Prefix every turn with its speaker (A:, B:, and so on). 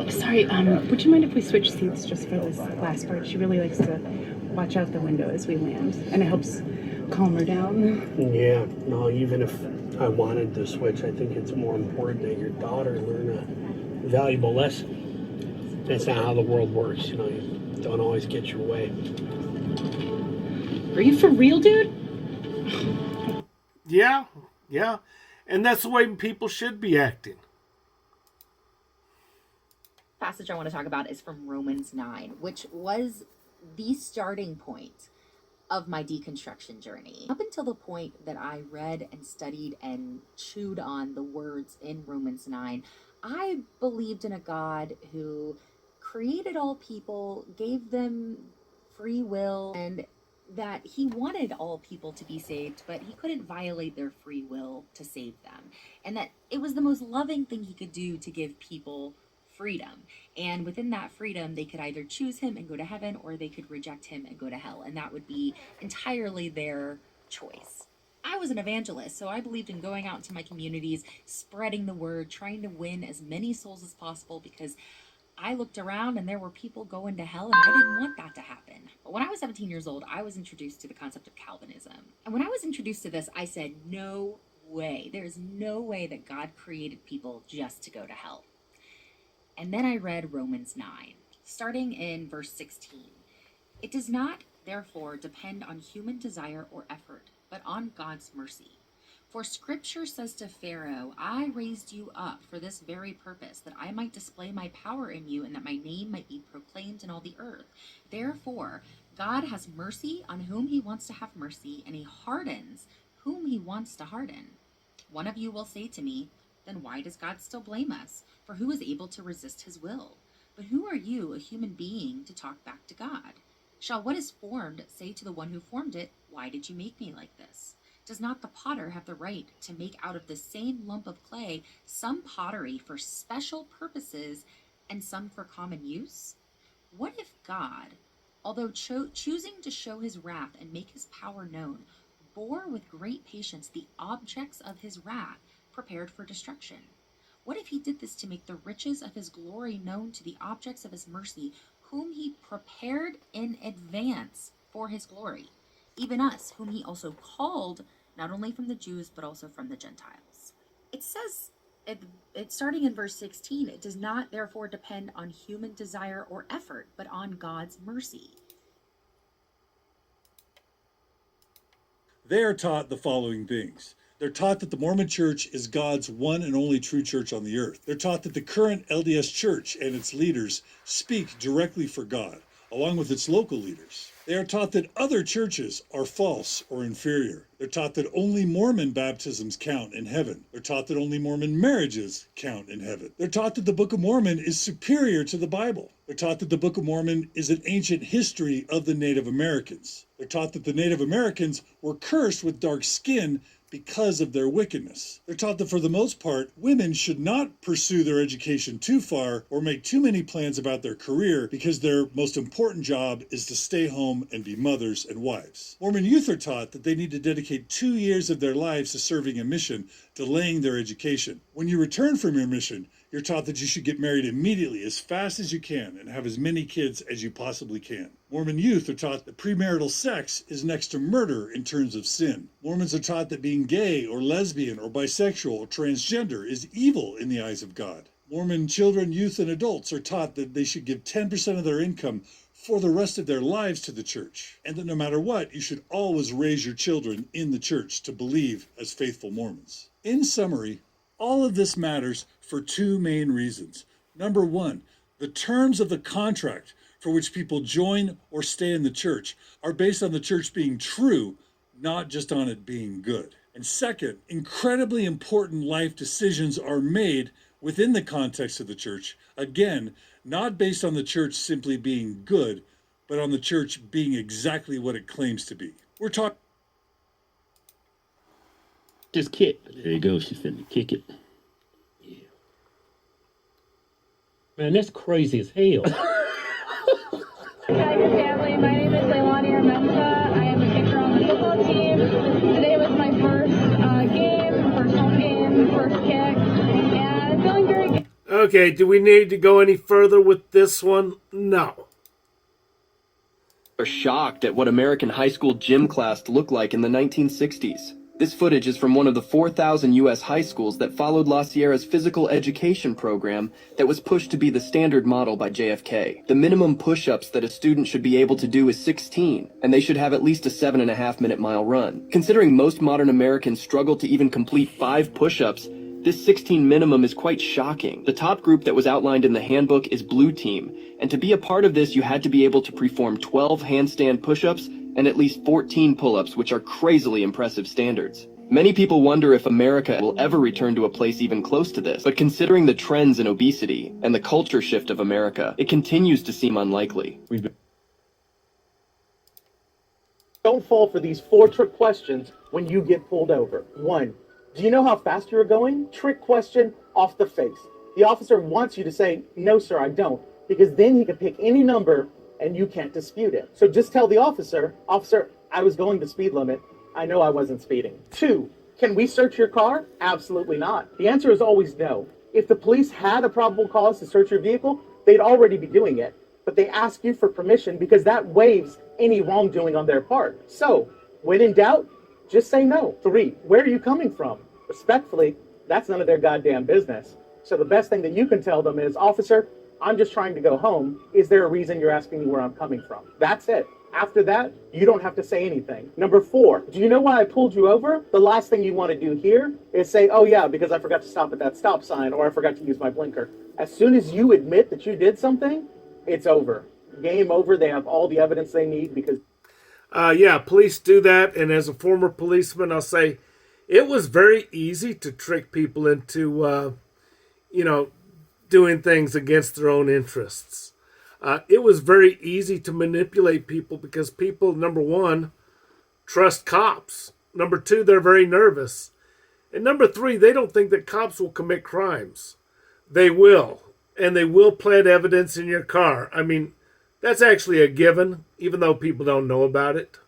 A: Sorry, would you mind if we switch seats just for this last part? She really likes to watch out the window as we land, and it helps calm her down.
B: Yeah, no, even if I wanted to switch, I think it's more important that your daughter learn a valuable lesson. That's not how the world works, you know, you don't always get your way.
A: Are you for real, dude?
C: Yeah. And that's the way people should be acting.
D: Passage I want to talk about is from Romans 9, which was the starting point of my deconstruction journey. Up until the point that I read and studied and chewed on the words in Romans 9, I believed in a God who created all people, gave them free will, and that he wanted all people to be saved, but he couldn't violate their free will to save them. And that it was the most loving thing he could do to give people freedom. And within that freedom, they could either choose him and go to heaven, or they could reject him and go to hell. And that would be entirely their choice. I was an evangelist, so I believed in going out into my communities, spreading the word, trying to win as many souls as possible, because I looked around and there were people going to hell, and I didn't want that to happen. But when I was 17 years old, I was introduced to the concept of Calvinism. And when I was introduced to this, I said, no way. There is no way that God created people just to go to hell. And then I read Romans 9, starting in verse 16. It does not, therefore, depend on human desire or effort, but on God's mercy. For Scripture says to Pharaoh, I raised you up for this very purpose, that I might display my power in you, and that my name might be proclaimed in all the earth. Therefore, God has mercy on whom he wants to have mercy, and he hardens whom he wants to harden. One of you will say to me, then why does God still blame us? For who is able to resist his will? But who are you, a human being, to talk back to God? Shall what is formed say to the one who formed it, why did you make me like this? Does not the potter have the right to make out of the same lump of clay some pottery for special purposes and some for common use? What if God, although choosing to show his wrath and make his power known, bore with great patience the objects of his wrath prepared for destruction? What if he did this to make the riches of his glory known to the objects of his mercy, whom he prepared in advance for his glory, even us, whom he also called, not only from the Jews, but also from the Gentiles? It says, it's starting in verse 16, it does not therefore depend on human desire or effort, but on God's mercy.
E: They are taught the following things. They're taught that the Mormon Church is God's one and only true church on the earth. They're taught that the current LDS Church and its leaders speak directly for God, along with its local leaders. They are taught that other churches are false or inferior. They're taught that only Mormon baptisms count in heaven. They're taught that only Mormon marriages count in heaven. They're taught that the Book of Mormon is superior to the Bible. They're taught that the Book of Mormon is an ancient history of the Native Americans. They're taught that the Native Americans were cursed with dark skin because of their wickedness. They're taught that for the most part, women should not pursue their education too far or make too many plans about their career, because their most important job is to stay home and be mothers and wives. Mormon youth are taught that they need to dedicate 2 years of their lives to serving a mission, delaying their education. When you return from your mission, you're taught that you should get married immediately, as fast as you can, and have as many kids as you possibly can. Mormon youth are taught that premarital sex is next to murder in terms of sin. Mormons are taught that being gay or lesbian or bisexual or transgender is evil in the eyes of God. Mormon children, youth, and adults are taught that they should give 10% of their income for the rest of their lives to the church, and that no matter what, you should always raise your children in the church to believe as faithful Mormons. In summary, all of this matters for two main reasons. Number one, the terms of the contract for which people join or stay in the church are based on the church being true, not just on it being good. And second, incredibly important life decisions are made within the context of the church, again, not based on the church simply being good, but on the church being exactly what it claims to be. We're talking...
F: Just kick. There you go. She's finna kick it.
B: Yeah. Man, that's crazy as hell.
G: Hi, your family. My name is Leilani Armenta. I am a kicker on the football team. Today was my first game, first home game, first kick, and I'm feeling very good.
C: Okay, do we need to go any further with this one? No.
H: Are shocked at what American high school gym class looked like in the 1960s. This footage is from one of the 4,000 U.S. high schools that followed La Sierra's physical education program that was pushed to be the standard model by JFK. The minimum push-ups that a student should be able to do is 16, and they should have at least a 7.5-minute mile run. Considering most modern Americans struggle to even complete 5 push-ups, this 16 minimum is quite shocking. The top group that was outlined in the handbook is Blue Team, and to be a part of this you had to be able to perform 12 handstand push-ups and at least 14 pull-ups, which are crazily impressive standards. Many people wonder if America will ever return to a place even close to this, but considering the trends in obesity and the culture shift of America, it continues to seem unlikely.
I: Don't fall for these 4 trick questions when you get pulled over. 1. Do you know how fast you're going? Trick question off the face. The officer wants you to say, no, sir, I don't, because then he can pick any number and you can't dispute it. So just tell the officer, officer, I was going the speed limit. I know I wasn't speeding. 2, can we search your car? Absolutely not. The answer is always no. If the police had a probable cause to search your vehicle, they'd already be doing it. But they ask you for permission because that waives any wrongdoing on their part. So, when in doubt, just say no. 3, where are you coming from? Respectfully, that's none of their goddamn business. So the best thing that you can tell them is, officer, I'm just trying to go home. Is there a reason you're asking me where I'm coming from? That's it. After that, you don't have to say anything. Number 4, do you know why I pulled you over? The last thing you want to do here is say, oh yeah, because I forgot to stop at that stop sign or I forgot to use my blinker. As soon as you admit that you did something, it's over. Game over. They have all the evidence they need because...
C: Yeah, police do that. And as a former policeman, I'll say it was very easy to trick people into, doing things against their own interests. It was very easy to manipulate people because people, number 1, trust cops. Number 2, they're very nervous. And number 3, they don't think that cops will commit crimes. They will. And they will plant evidence in your car. I mean, that's actually a given, even though people don't know about it.